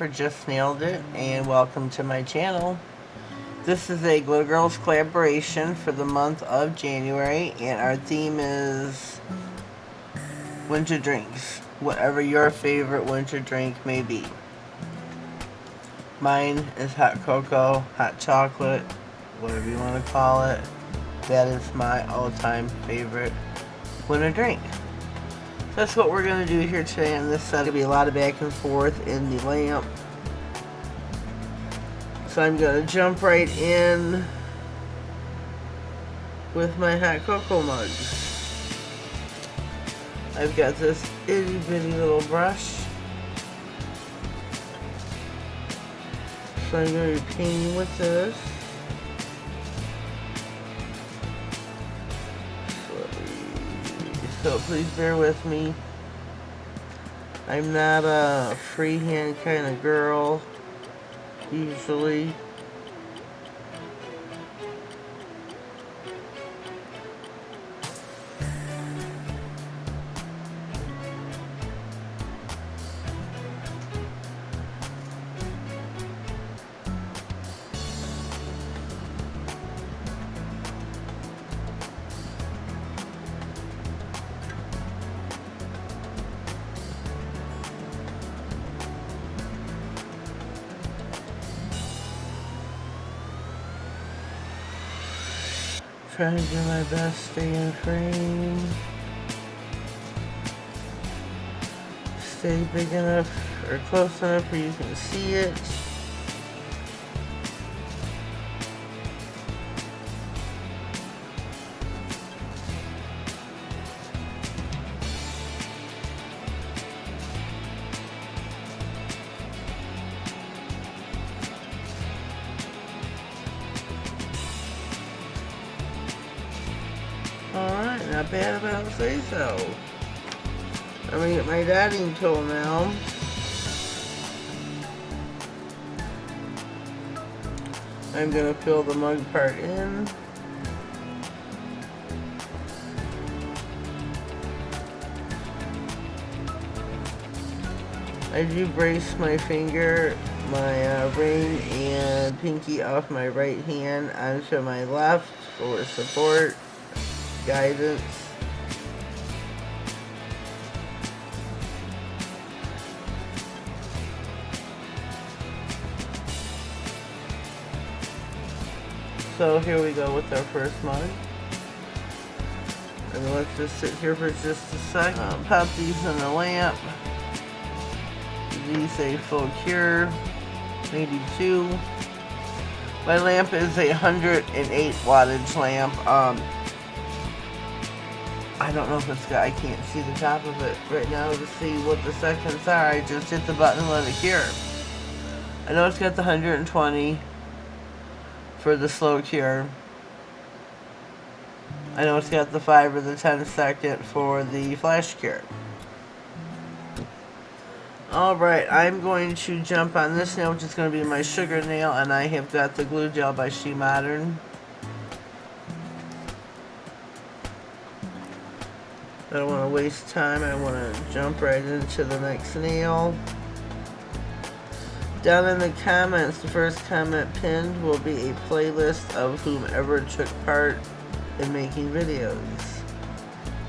for Just Nailed It, and welcome to my channel. This is a Glitter Girls collaboration for the month of January, and our theme is winter drinks. Whatever your favorite winter drink may be. Mine is hot cocoa, hot chocolate, whatever you want to call it. That is my all-time favorite winter drink. So that's what we're going to do here today on this set. There'll be a lot of back and forth in the lamp. So I'm going to jump right in with my hot cocoa mugs. I've got this itty bitty little brush. So I'm going to be painting with this. So please bear with me. I'm not a freehand kind of girl, usually. Trying to do my best, stay in frame. Stay big enough or close enough where you can see it. Alright, not bad if I don't say so. I'm gonna get my dotting tool now. I'm gonna fill the mug part in. I do brace my finger, my ring and pinky off my right hand onto my left for support. Guidance. So here we go with our first mug. And let's just sit here for just a sec. Pop these in the lamp. These a full cure, maybe 2. My lamp is a 108 wattage lamp. I don't know if it's got, I can't see the top of it right now to see what the seconds are. I just hit the button and let it cure. I know it's got the 120 for the slow cure. I know it's got the 5 or the 10 second for the flash cure. Alright, I'm going to jump on this nail, which is going to be my sugar nail, and I have got the glue gel by She Modern. I don't want to waste time. I want to jump right into the next nail. Down in the comments, the first comment pinned will be a playlist of whomever took part in making videos.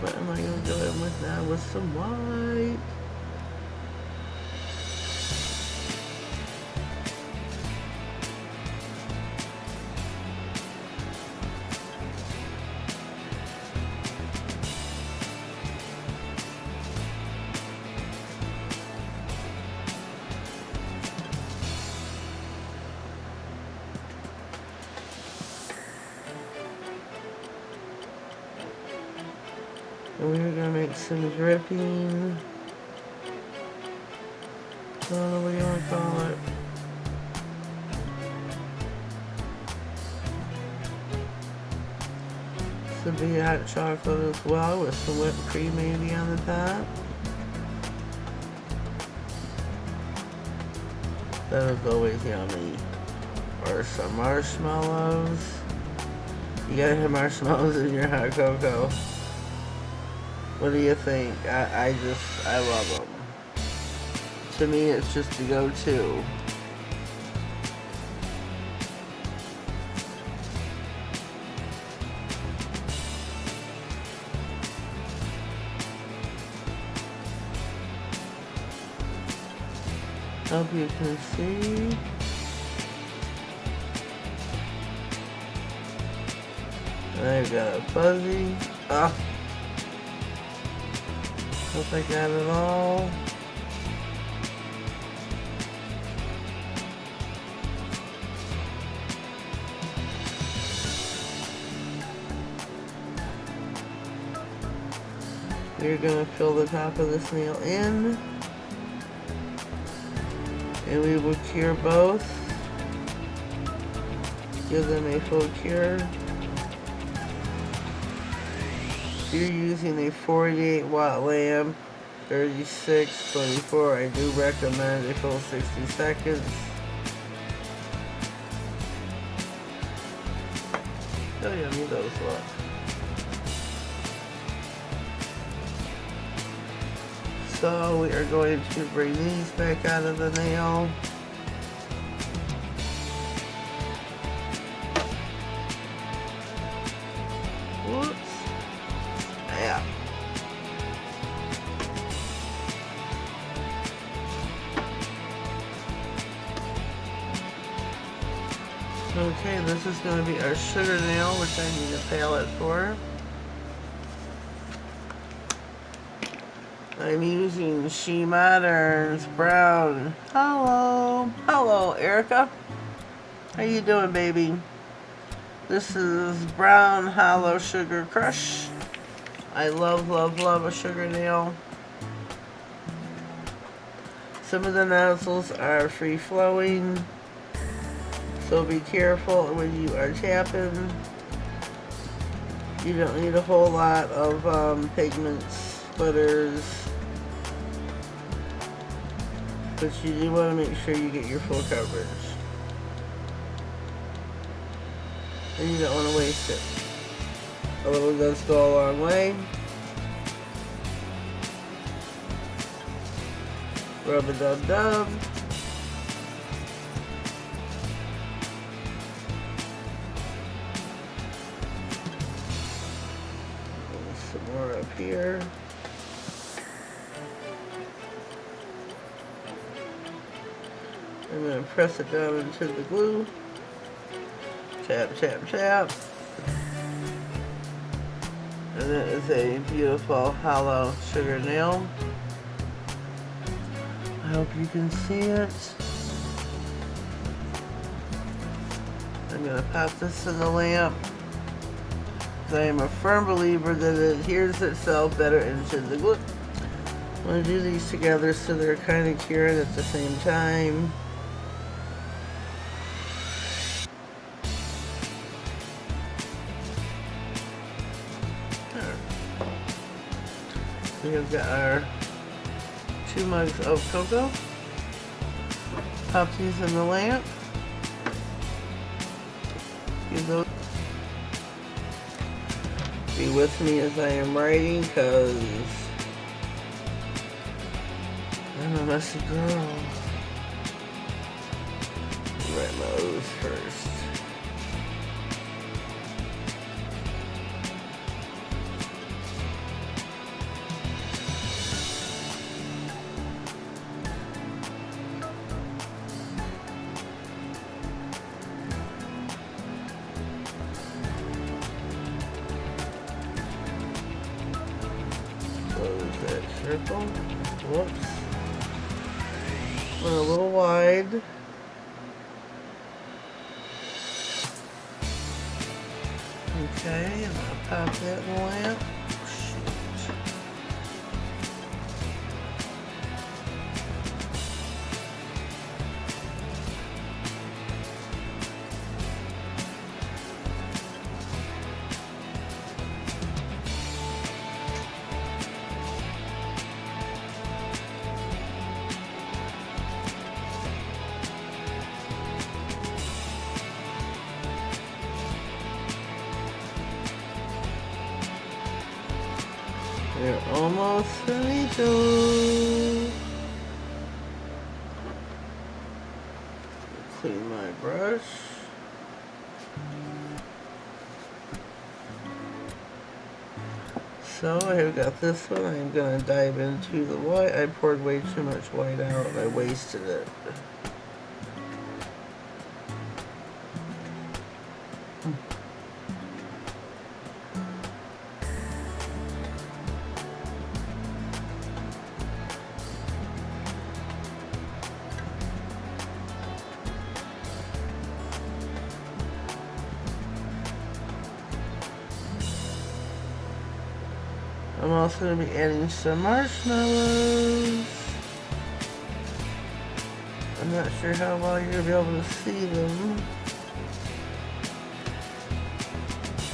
What am I going to go in with now with some white? And we're gonna make some dripping. I don't know what you want to call it. This would be hot chocolate as well with some whipped cream maybe on the top. That is always yummy. Or some marshmallows. You gotta have marshmallows in your hot cocoa. What do you think? I love them. To me, it's just a go-to. Hope you can see. I've got a fuzzy. Ah. Hope I got it all. We're going to fill the top of this nail in. And we will cure both. Give them a full cure. You're using a 48 watt lamp, 36, 24. I do recommend a full 60 seconds. Oh, yummy those look. So we are going to bring these back out of the nail. Whoops. Yeah. Okay, this is going to be our sugar nail, which I need a palette for. I'm using She Modern's brown. Hello. Hello, Erica. How you doing, baby? This is Brown Hollow Sugar Crush. I love, love, love a sugar nail. Some of the nozzles are free-flowing, so be careful when you are tapping. You don't need a whole lot of pigments, splitters, but you do want to make sure you get your full coverage. And you don't want to waste it. A little does go a long way. Rub-a-dub-dub. Some more up here. I'm going to press it down into the glue. Tap, tap, tap. And it is a beautiful hollow sugar nail. I hope you can see it. I'm going to pop this in the lamp. I am a firm believer that it adheres itself better into the glue. I'm going to do these together so they're kind of cured at the same time. We have got our 2 mugs of cocoa. Pop these in the lamp. Give those. Be with me as I am writing, because I'm a messy girl. Write my O's first. Circle. Whoops. Went a little wide. Okay, and I'll pop that in the lamp. They're almost finito. clean my brush. So I have got this one. I'm going to dive into the white. I poured way too much white out. I wasted it. I'm also going to be adding some marshmallows. I'm not sure how well you're going to be able to see them.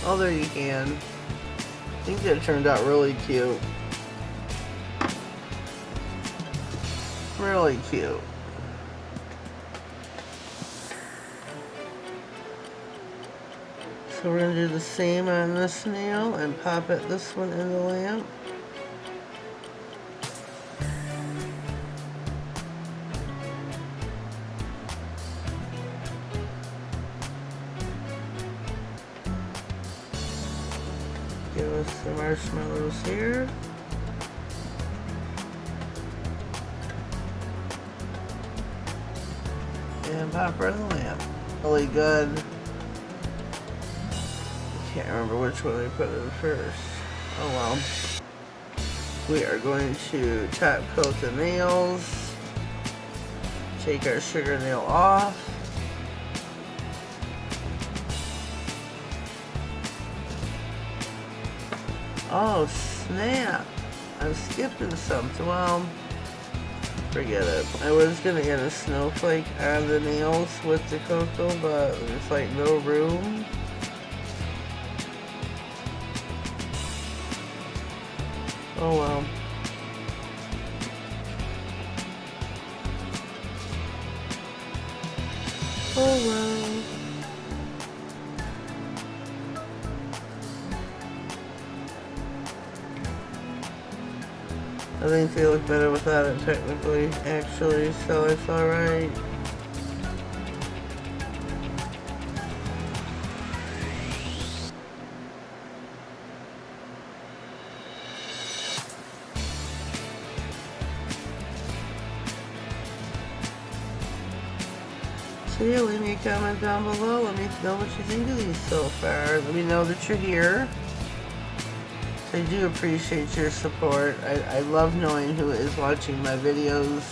Oh, there you can. I think that turned out really cute. Really cute. So we're going to do the same on this nail and pop it this one in the lamp. Give us some marshmallows here. And pop her in the lamp. Really good. Can't remember which one I put in first. Oh well. We are going to top coat the nails. Take our sugar nail off. Oh snap. I'm skipping something. Well, forget it. I was gonna get a snowflake on the nails with the cocoa, but there's like no room. Oh well. Oh well. I think they look better without it technically, actually, so it's alright. So yeah, leave me a comment down below. Let me know what you think of these so far. Let me know that you're here. I do appreciate your support. I love knowing who is watching my videos.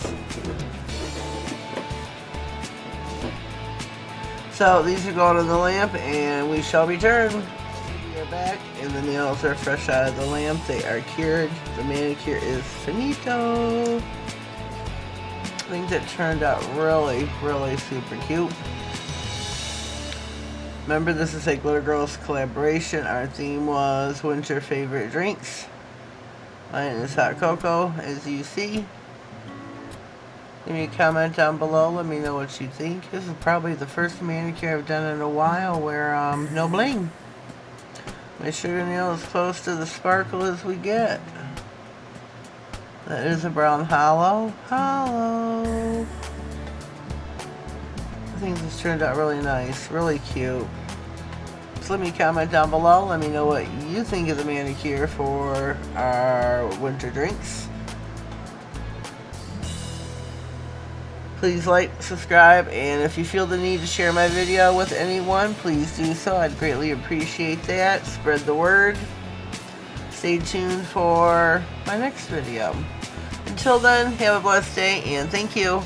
So these are going in the lamp and we shall return. We are back and the nails are fresh out of the lamp. They are cured. The manicure is finito. I think that turned out really, really super cute. Remember, this is a Glitter Girlz collaboration. Our theme was winter favorite drinks. Mine is hot cocoa, as you see. Leave me a comment down below. Let me know what you think. This is probably the first manicure I've done in a while where no bling. My sugar nail is close to the sparkle as we get. That is a brown hollow. Hollow. I think this turned out really nice. Really cute. So let me comment down below. Let me know what you think of the manicure for our winter drinks. Please like, subscribe, and if you feel the need to share my video with anyone, please do so. I'd greatly appreciate that. Spread the word. Stay tuned for my next video. Until then, have a blessed day, and thank you.